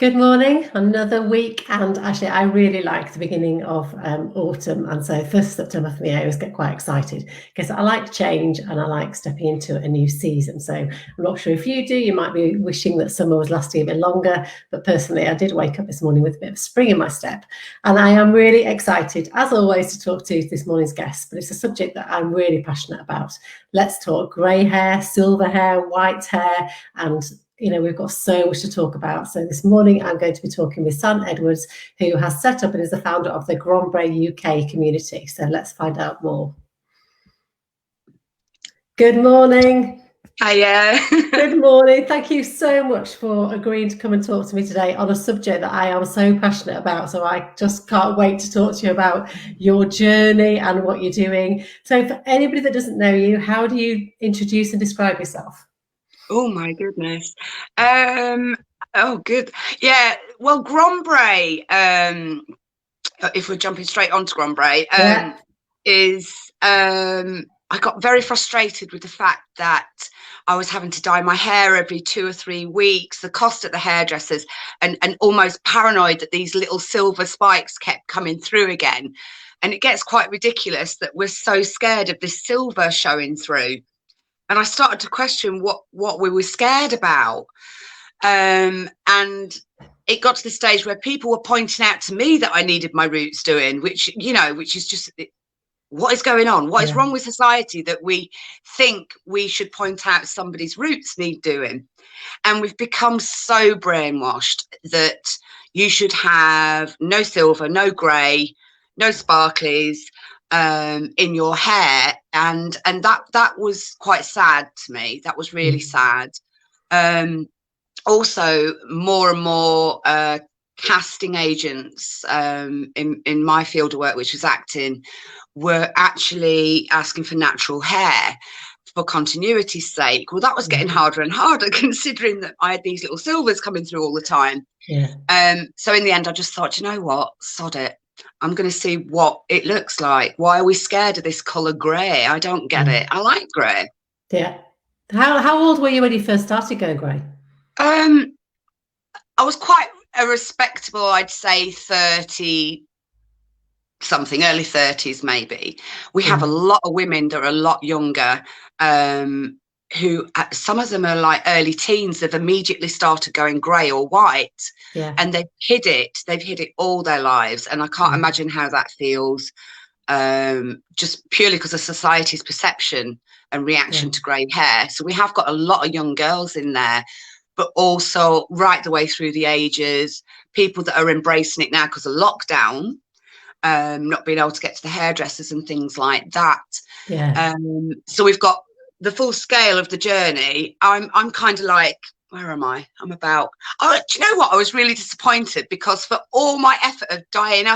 Good morning, another week, and actually I really like the beginning of autumn, and so 1st of September for me I always get quite excited because I like change and I like stepping into a new season. So I'm not sure if you do, you might be wishing that summer was lasting a bit longer, but personally I did wake up this morning with a bit of spring in my step, and I am really excited as always to talk to this morning's guest, but it's a subject that I'm really passionate about. Let's talk grey hair, silver hair, white hair, and we've got so much to talk about. So this morning I'm going to be talking with Sam Edwards, who has set up and is the founder of the Grombre UK community. So let's find out more. Good morning. Hiya. Good morning. Thank you so much for agreeing to come and talk to me today on a subject that I am so passionate about. So I just can't wait to talk to you about your journey and what you're doing. So for anybody that doesn't know you, how do you introduce and describe yourself? Oh my goodness. Oh good. Yeah, well, Grombre, if we're jumping straight onto Grombre, is I got very frustrated with the fact that I was having to dye my hair every 2 or 3 weeks, the cost at the hairdressers, and almost paranoid that these little silver spikes kept coming through again. And it gets quite ridiculous that we're so scared of this silver showing through. And I started to question what we were scared about. And it got to the stage where people were pointing out to me that I needed my roots doing, which is just, what is going on? What is wrong with society that we think we should point out somebody's roots need doing? And we've become so brainwashed that you should have no silver, no grey, no sparklies in your hair, and that was quite sad to me. That was really sad. Also, more and more casting agents in my field of work, which was acting, were actually asking for natural hair for continuity's sake. Well, that was getting harder and harder, considering that I had these little silvers coming through all the time. So in the end I just thought, you know what, sod it, I'm going to see what it looks like. Why are we scared of this colour grey? I don't get it. I like grey. Yeah. How old were you when you first started going grey? I was quite a respectable, I'd say 30 something, early 30s maybe. We have a lot of women that are a lot younger, who some of them are like early teens. They've immediately started going grey or white, and they've hid it all their lives, and I can't imagine how that feels, just purely because of society's perception and reaction to grey hair. So we have got a lot of young girls in there, but also right the way through the ages, people that are embracing it now because of lockdown, not being able to get to the hairdressers and things like that. So we've got the full scale of the journey. I'm kind of like, where am I? I'm about, do you know what? I was really disappointed because for all my effort of dyeing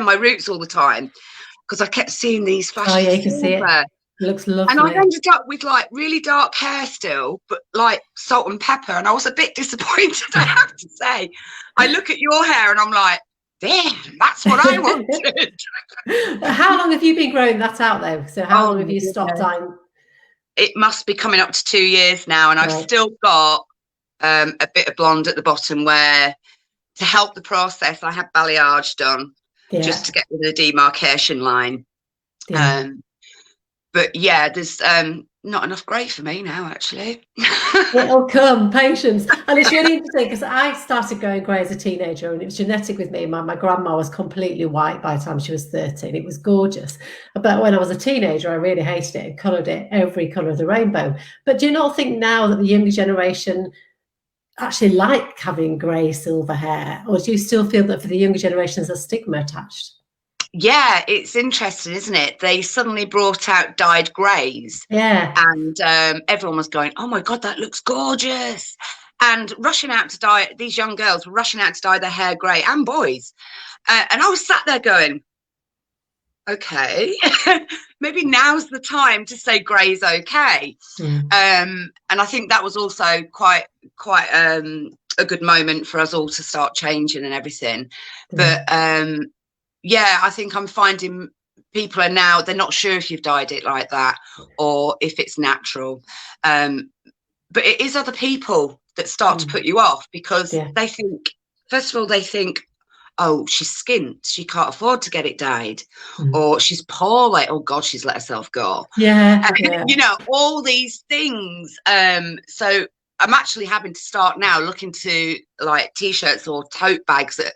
my roots all the time, because I kept seeing these flashes. Oh yeah, you can see it. It looks lovely. And I ended up with like really dark hair still, but like salt and pepper. And I was a bit disappointed, I have to say. I look at your hair and I'm like, damn, that's what I wanted. How long have you been growing that out though? So how long have you stopped dyeing? It must be coming up to 2 years now, and I've still got a bit of blonde at the bottom, where to help the process I had balayage done just to get rid of the demarcation line. But yeah, there's not enough grey for me now, actually. It'll come, patience. And it's really interesting because I started going grey as a teenager, and it was genetic with me. My grandma was completely white by the time she was 13. It was gorgeous. But when I was a teenager, I really hated it and coloured it every colour of the rainbow. But do you not think now that the younger generation actually like having grey, silver hair? Or do you still feel that for the younger generation there's a stigma attached? Yeah, it's interesting, isn't it? They suddenly brought out dyed greys. And everyone was going, oh my God, that looks gorgeous. And rushing out to dye, these young girls were rushing out to dye their hair grey, and boys. And I was sat there going, okay, maybe now's the time to say grey's okay. And I think that was also quite a good moment for us all to start changing and everything. But yeah, I think I'm finding people are now, they're not sure if you've dyed it like that or if it's natural. But it is other people that start to put you off because they think first of all, they think, oh, she's skint, she can't afford to get it dyed, Mm. or she's poor, like, oh God, she's let herself go. Yeah, yeah. You know, all these things. So I'm actually having to start now looking to like t-shirts or tote bags that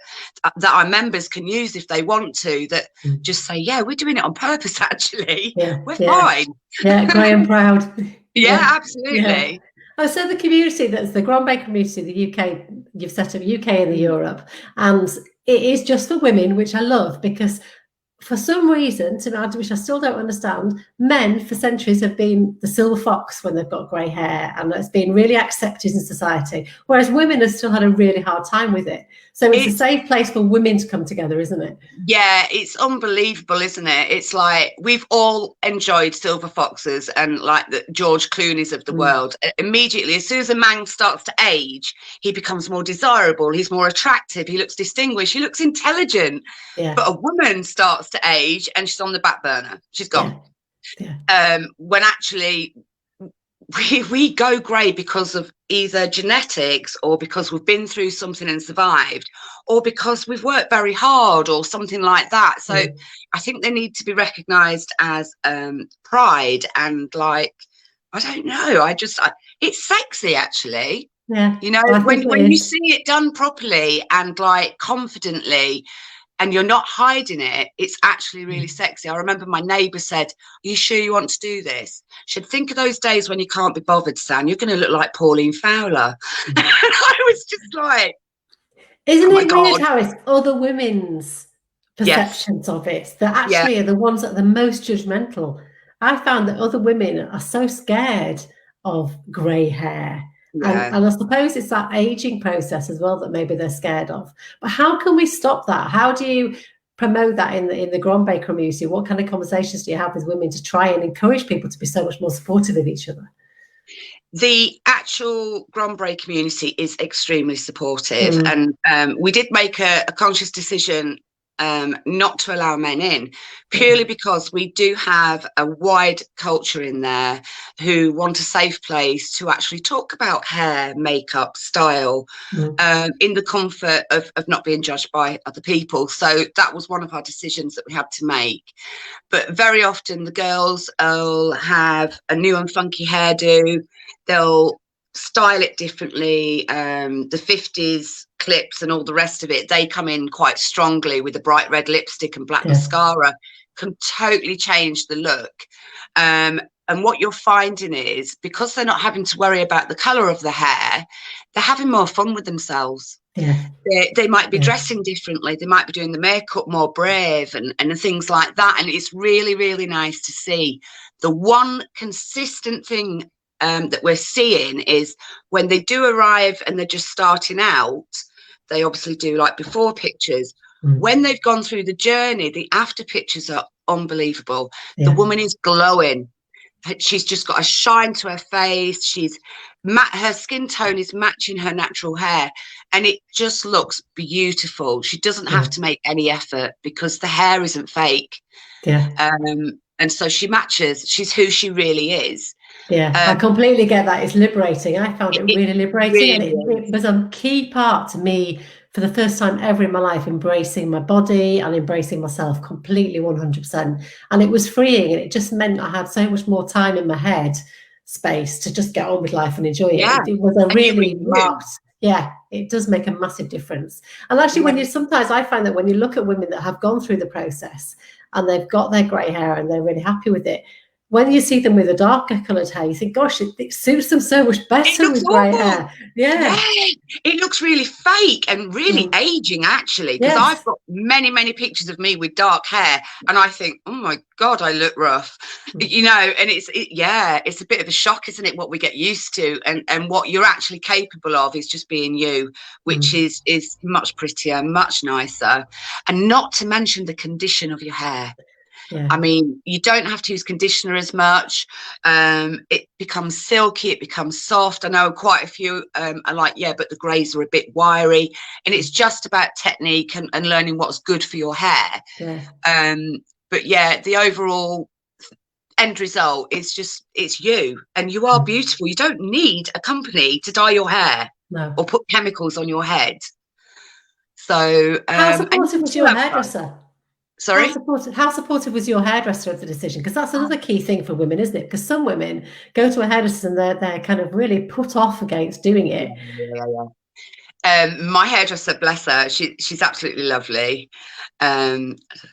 our members can use if they want to, that just say, yeah, we're doing it on purpose, actually. Yeah, We're yeah. fine. Yeah, grey and proud. Yeah, absolutely. Yeah. Oh, so the community, that's the Grombre community, the UK, you've set up UK and the Europe, and it is just for women, which I love, because for some reason, which I still don't understand, men for centuries have been the silver fox when they've got grey hair, and it's been really accepted in society, whereas women have still had a really hard time with it. So it's a safe place for women to come together, isn't it? Yeah, it's unbelievable, isn't it? It's like we've all enjoyed silver foxes and like the George Clooney's of the world. Immediately, as soon as a man starts to age, he becomes more desirable, he's more attractive, he looks distinguished, he looks intelligent. Yeah. But a woman starts to age and she's on the back burner. She's gone. Yeah. When actually we go grey because of either genetics, or because we've been through something and survived, or because we've worked very hard or something like that. So I think they need to be recognised as pride, and like, I don't know, it's sexy, actually. Yeah, you know, when you see it done properly and like confidently, and you're not hiding it, it's actually really sexy. I remember my neighbour said, are you sure you want to do this? She said, think of those days when you can't be bothered, Sam. You're going to look like Pauline Fowler. And I was just like, isn't it weird how it's other women's perceptions of it that actually are the ones that are the most judgmental? I found that other women are so scared of grey hair. And I suppose it's that aging process as well that maybe they're scared of. But how can we stop that? How do you promote that in the Grombre community? What kind of conversations do you have with women to try and encourage people to be so much more supportive of each other? The actual Grombre community is extremely supportive, and we did make a conscious decision not to allow men in, purely because we do have a wide culture in there who want a safe place to actually talk about hair, makeup, style, in the comfort of not being judged by other people. So that was one of our decisions that we had to make. But very often the girls will have a new and funky hairdo, they'll style it differently, the 50s clips and all the rest of it, they come in quite strongly with a bright red lipstick and black mascara, can totally change the look. And what you're finding is, because they're not having to worry about the colour of the hair, they're having more fun with themselves. They might be dressing differently, they might be doing the makeup more brave and things like that, and it's really, really nice to see. The one consistent thing that we're seeing is when they do arrive and they're just starting out, they obviously do like before pictures. When they've gone through the journey, the after pictures are unbelievable. The woman is glowing. She's just got a shine to her face. Her skin tone is matching her natural hair, and it just looks beautiful. She doesn't have to make any effort because the hair isn't fake. And so she matches. She's who she really is. I completely get that. It's liberating. I found it really liberating, and it was a key part to me for the first time ever in my life, embracing my body and embracing myself completely 100%. And it was freeing, and it just meant I had so much more time in my head space to just get on with life and enjoy it. It was a really marked, it does make a massive difference. And actually, sometimes I find that when you look at women that have gone through the process and they've got their grey hair and they're really happy with it, when you see them with a darker coloured hair, you think, gosh, it suits them so much better with grey hair. It looks really fake and really aging, actually, because I've got many, many pictures of me with dark hair, and I think, oh my God, I look rough, you know. And it's a bit of a shock, isn't it, what we get used to, and what you're actually capable of is just being you, which is much prettier, much nicer, and not to mention the condition of your hair. I mean, you don't have to use conditioner as much. It becomes silky, it becomes soft. I know quite a few are like, but the greys are a bit wiry. And it's just about technique and learning what's good for your hair. But the overall end result is just, it's you. And you are beautiful. You don't need a company to dye your hair or put chemicals on your head. So how supportive was your hairdresser? Fun. Sorry? How supportive was your hairdresser of the decision? Because that's another key thing for women, isn't it? Because some women go to a hairdresser and they're kind of really put off against doing it. My hairdresser, bless her, she's absolutely lovely.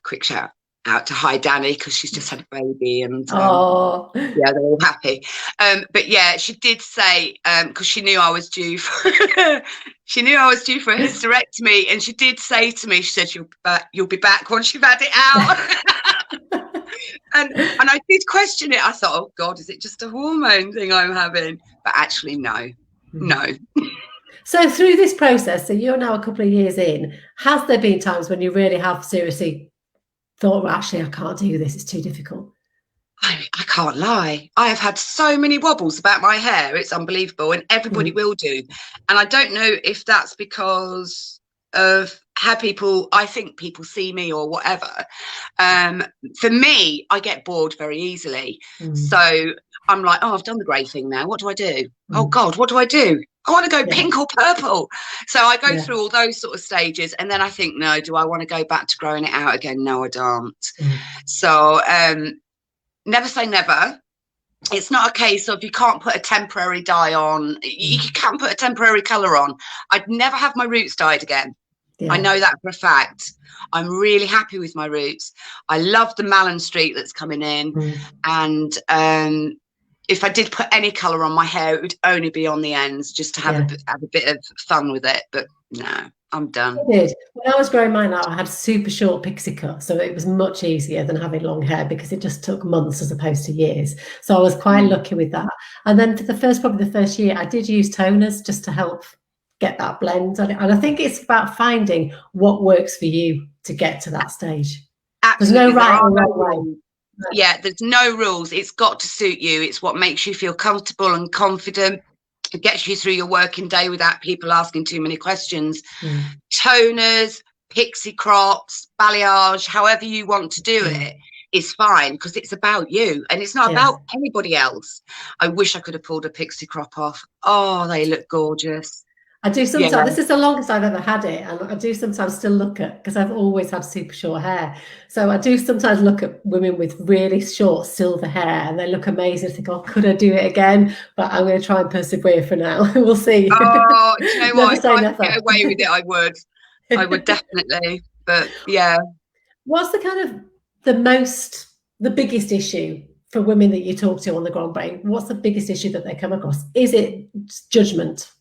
Quick shout out to hi Danny, because she's just had a baby, and oh yeah, they're all happy. But yeah, she did say, because she knew I was due for she knew I was due for a hysterectomy, and she did say to me, she said, you'll be back once you've had it out. and I did question it. I thought, oh God, is it just a hormone thing I'm having? But actually, no. So through this process, so you're now a couple of years in, has there been times when you really have seriously thought, well, actually, I can't do this, it's too difficult? I can't lie. I have had so many wobbles about my hair. It's unbelievable. And everybody will do. And I don't know if that's because of how I think people see me or whatever. For me, I get bored very easily. So I'm like, oh, I've done the grey thing now. What do I do? Oh, God, what do I do? I want to go pink or purple. So I go through all those sort of stages. And then I think, no, do I want to go back to growing it out again? No, I don't. So never say never. It's not a case of you can't put a temporary dye on. You can put a temporary colour on. I'd never have my roots dyed again. I know that for a fact. I'm really happy with my roots. I love the Malin Street that's coming in. And if I did put any colour on my hair, it would only be on the ends, just to have a bit of fun with it. But no, I'm done. I did. When I was growing mine out, I had super short pixie cut, so it was much easier than having long hair because it just took months as opposed to years. So I was quite lucky with that. And then for probably the first year, I did use toners just to help get that blend. And I think it's about finding what works for you to get to that stage. Absolutely. There's no right or wrong way. Yeah, there's no rules. It's got to suit you. It's what makes you feel comfortable and confident. It gets you through your working day without people asking too many questions. Toners, pixie crops, balayage, however you want to do it is fine, because it's about you and it's not about anybody else. I wish I could have pulled a pixie crop off. Oh, they look gorgeous. I do sometimes. This is the longest I've ever had it, and I do sometimes still look at, because I've always had super short hair, so I do sometimes look at women with really short silver hair and they look amazing. I think, oh, could I do it again? But I'm going to try and persevere for now. We'll see. Oh, do you know what? If I could get away with it, I would definitely. But yeah. What's the kind of the biggest issue for women that you talk to on the Grombre? What's the biggest issue that they come across? Is it judgment?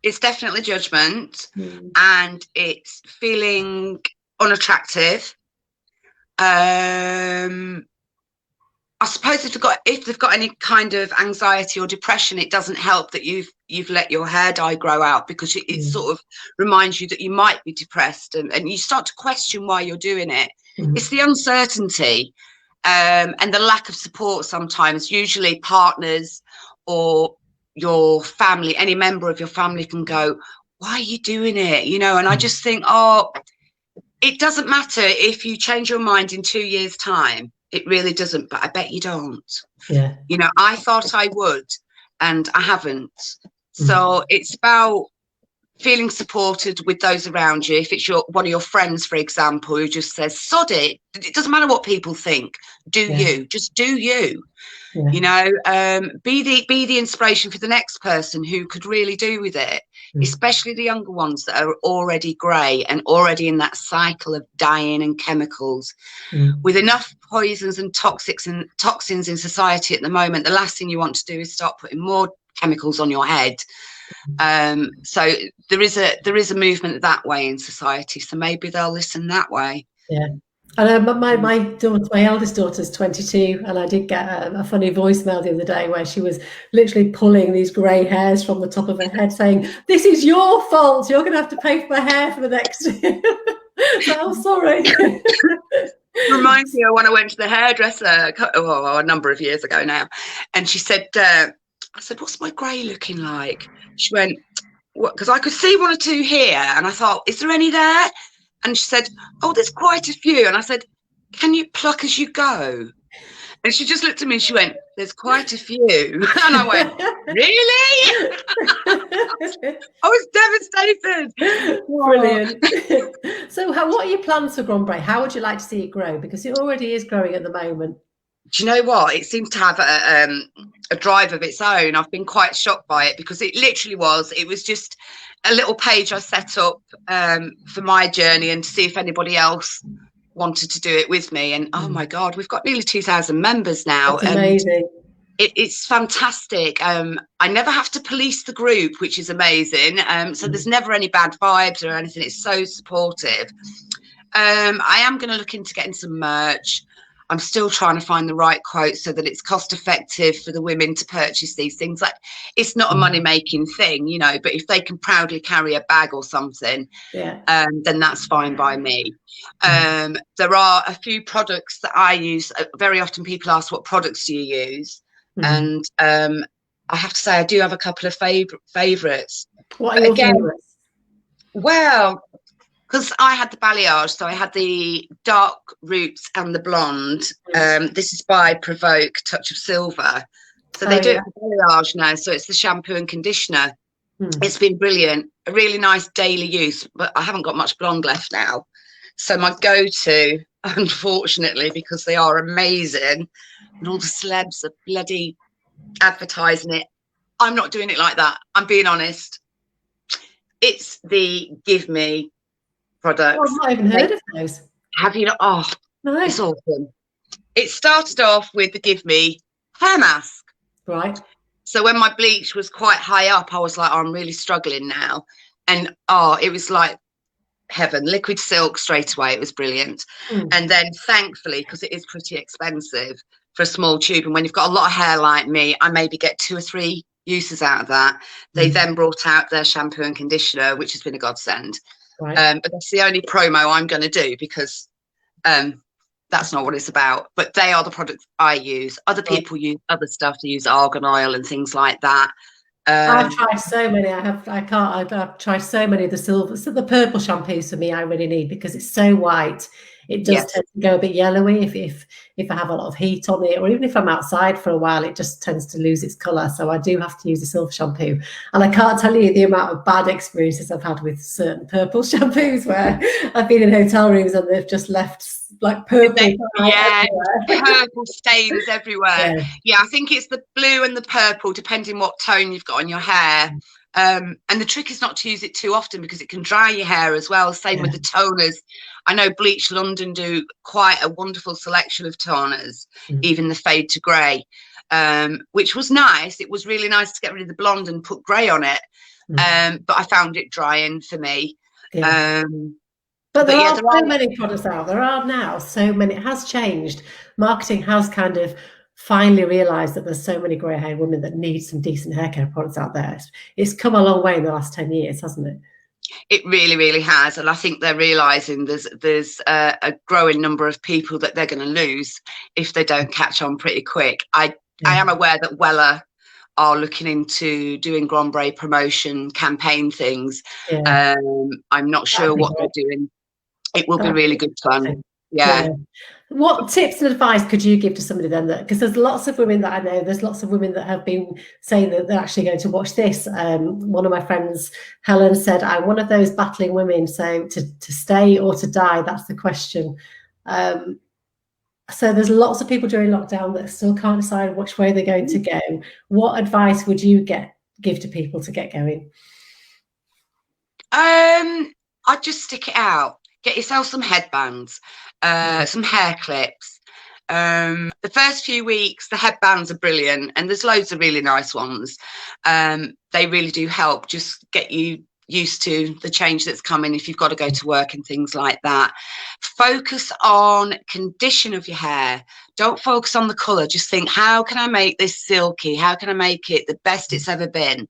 It's definitely judgment, and it's feeling unattractive. I suppose if they've got any kind of anxiety or depression, it doesn't help that you've let your hair dye grow out, because it sort of reminds you that you might be depressed, and you start to question why you're doing it. It's the uncertainty and the lack of support sometimes. Usually partners or your family, any member of your family can go, why are you doing it? You know, and I just think, oh, it doesn't matter if you change your mind in 2 years' time. It really doesn't, but I bet you don't. Yeah. You know, I thought I would, and I haven't. So it's about feeling supported with those around you. If it's one of your friends, for example, who just says, sod it, it doesn't matter what people think. You, just do you. You know, be the inspiration for the next person who could really do with it, especially the younger ones that are already grey and already in that cycle of dyeing and chemicals. With enough poisons and toxins in society at the moment, the last thing you want to do is start putting more chemicals on your head. So there is a movement that way in society, so maybe they'll listen that way. I know, but my eldest daughter's 22, and I did get a funny voicemail the other day where she was literally pulling these grey hairs from the top of her head, saying, "This is your fault. You're going to have to pay for my hair for the next year." So, I'm sorry. Reminds me of when I went to the hairdresser a number of years ago now, and she said, I said, "What's my grey looking like?" She went, "What?" Because I could see one or two here, and I thought, "Is there any there?" And she said, "Oh, there's quite a few." And I said, "Can you pluck as you go?" And she just looked at me and she went, "There's quite a few." And I went, "Really?" I was devastated. Brilliant. So what are your plans for Grombre? How would you like to see it grow? Because it already is growing at the moment. Do you know what? It seems to have a drive of its own. I've been quite shocked by it because it literally was. It was just a little page I set up for my journey and to see if anybody else wanted to do it with me. And oh my God, we've got nearly 2,000 members now. That's amazing. It's fantastic. I never have to police the group, which is amazing. So there's never any bad vibes or anything. It's so supportive. I am going to look into getting some merch. I'm still trying to find the right quote so that it's cost effective for the women to purchase these things. Like, it's not a money making thing, you know, but if they can proudly carry a bag or something, then that's fine by me. There are a few products that I use. Very often people ask, what products do you use? And I have to say, I do have a couple of favorites. What are your favorites? Well, because I had the balayage, so I had the dark roots and the blonde. This is by Provoke Touch of Silver. So they do it for balayage now. So it's the shampoo and conditioner. It's been brilliant. A really nice daily use, but I haven't got much blonde left now. So my go-to, unfortunately, because they are amazing, and all the celebs are bloody advertising it, I'm not doing it like that. I'm being honest. It's the Give Me products. Oh, I've not even heard of those. Have you not? Oh, no. It's awesome. It started off with the Give Me hair mask. Right. So when my bleach was quite high up, I was like, oh, I'm really struggling now. And it was like heaven. Liquid silk straight away. It was brilliant. And then thankfully, because it is pretty expensive for a small tube, and when you've got a lot of hair like me, I maybe get 2 or 3 uses out of that. They then brought out their shampoo and conditioner, which has been a godsend. Right. But that's the only promo I'm going to do because that's not what it's about. But they are the products I use. Other people use other stuff. They use argan oil and things like that. I've tried so many. I've tried so many of the silver. So the purple shampoos for me, I really need because it's so white. It does tend to go a bit yellowy if I have a lot of heat on it, or even if I'm outside for a while, it just tends to lose its colour. So I do have to use a silver shampoo. And I can't tell you the amount of bad experiences I've had with certain purple shampoos where I've been in hotel rooms and they've just left like purple. Purple stains everywhere. Yeah, I think it's the blue and the purple, depending what tone you've got on your hair. And the trick is not to use it too often because it can dry your hair as well. Same with the toners. I know Bleach London do quite a wonderful selection of toners, even the fade to grey, which was nice. It was really nice to get rid of the blonde and put grey on it. But I found it drying for me. But there are so many products out. There are now so many. It has changed. Marketing has kind of finally realised that there's so many grey-haired women that need some decent hair care products out there. It's come a long way in the last 10 years, hasn't it? It really, really has. And I think they're realising there's a growing number of people that they're going to lose if they don't catch on pretty quick. I am aware that Wella are looking into doing Grombre promotion campaign things. I'm not sure what they're doing. It will be really good fun. What tips and advice could you give to somebody then, that because there's lots of women that I know, there's lots of women that have been saying that they're actually going to watch this. One of my friends, Helen, said, I'm one of those battling women, so to stay or to die, that's the question. So there's lots of people during lockdown that still can't decide which way they're going to go. What advice would you give to people to get going? I'd just stick it out. Get yourself some headbands, some hair clips. The first few weeks, the headbands are brilliant, and there's loads of really nice ones. They really do help just get you used to the change that's coming if you've got to go to work and things like that. Focus on condition of your hair. Don't focus on the colour. Just think, how can I make this silky? How can I make it the best it's ever been?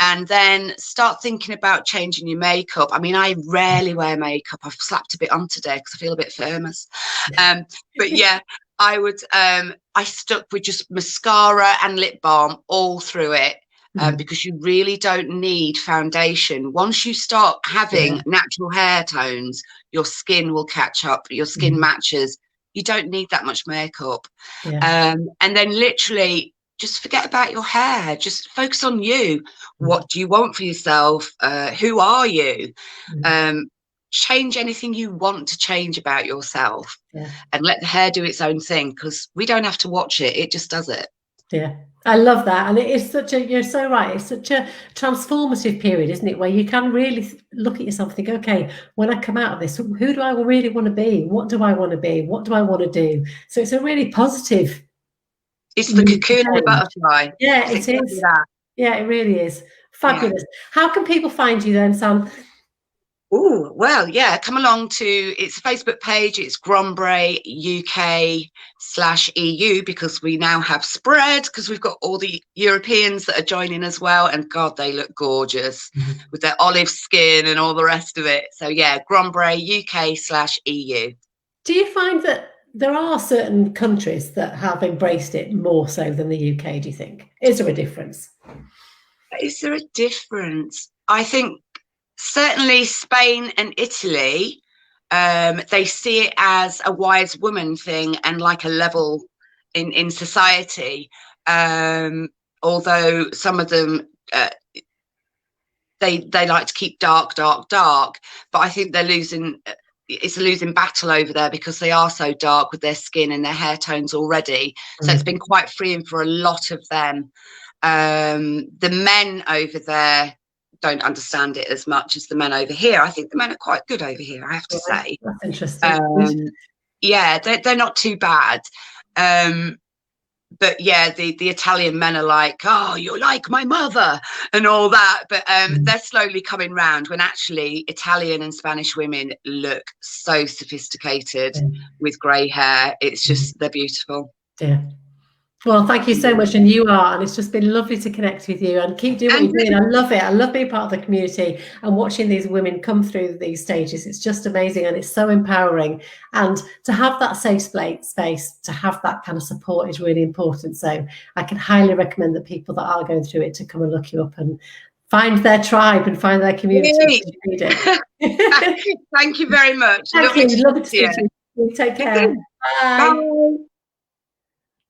And then start thinking about changing your makeup. I mean, I rarely wear makeup. I've slapped a bit on today because I feel a bit famous. But yeah, I stuck with just mascara and lip balm all through it because you really don't need foundation. Once you start having natural hair tones, your skin will catch up. Your skin matches You don't need that much makeup. Yeah. And then literally just forget about your hair. Just focus on you. What do you want for yourself? Who are you? Change anything you want to change about yourself, and let the hair do its own thing, because we don't have to watch it. It just does it. Yeah. I love that. And it is such a, you're so right, it's such a transformative period, isn't it, where you can really look at yourself and think, okay, when I come out of this, who do I really want to be? What do I want to be? What do I want to do? So it's a really positive. It's the cocoon and the butterfly. Yeah, it is. That. Yeah, it really is. Fabulous. Yeah. How can people find you then, Sam? Oh, well, yeah, come along to, it's a Facebook page, it's GrombreUK /EU, because we now have spread, because we've got all the Europeans that are joining as well, and God, they look gorgeous with their olive skin and all the rest of it. So yeah, GrombreUK /EU. Do you find that there are certain countries that have embraced it more so than the UK, do you think? Is there a difference? Is there a difference? I think certainly Spain and Italy, they see it as a wise woman thing and like a level in society. Although some of them, they like to keep dark, but I think they're losing. It's a losing battle over there, because they are so dark with their skin and their hair tones already. So it's been quite freeing for a lot of them. The men over there don't understand it as much as the men over here. I think the men are quite good over here, I have to say. That's interesting. Yeah, they're not too bad. But yeah, the Italian men are like, oh, you're like my mother and all that. But they're slowly coming round, when actually Italian and Spanish women look so sophisticated with grey hair. It's just, they're beautiful. Yeah. Well, thank you so much, and you are, and it's just been lovely to connect with you, and keep doing what you're doing. I love it. I love being part of the community and watching these women come through these stages. It's just amazing, and it's so empowering. And to have that safe space, to have that kind of support is really important. So I can highly recommend that people that are going through it to come and look you up and find their tribe and find their community. Thank you very much. Thank you. Lovely to see you. Take care. Bye. Bye.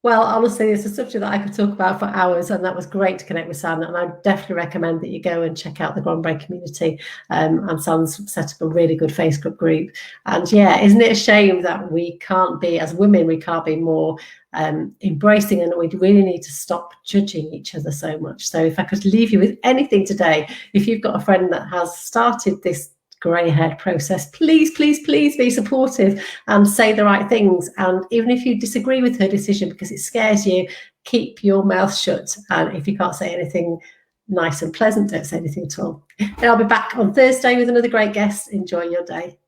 Well, honestly, it's a subject that I could talk about for hours, and that was great to connect with Sam. And I definitely recommend that you go and check out the Grombre community. And Sam's set up a really good Facebook group. And yeah, isn't it a shame that we can't be, as women, we can't be more embracing, and we really need to stop judging each other so much. So if I could leave you with anything today, if you've got a friend that has started this grey-haired process, please be supportive and say the right things. And even if you disagree with her decision because it scares you, keep your mouth shut. And if you can't say anything nice and pleasant, don't say anything at all. And I'll be back on Thursday with another great guest. Enjoy your day.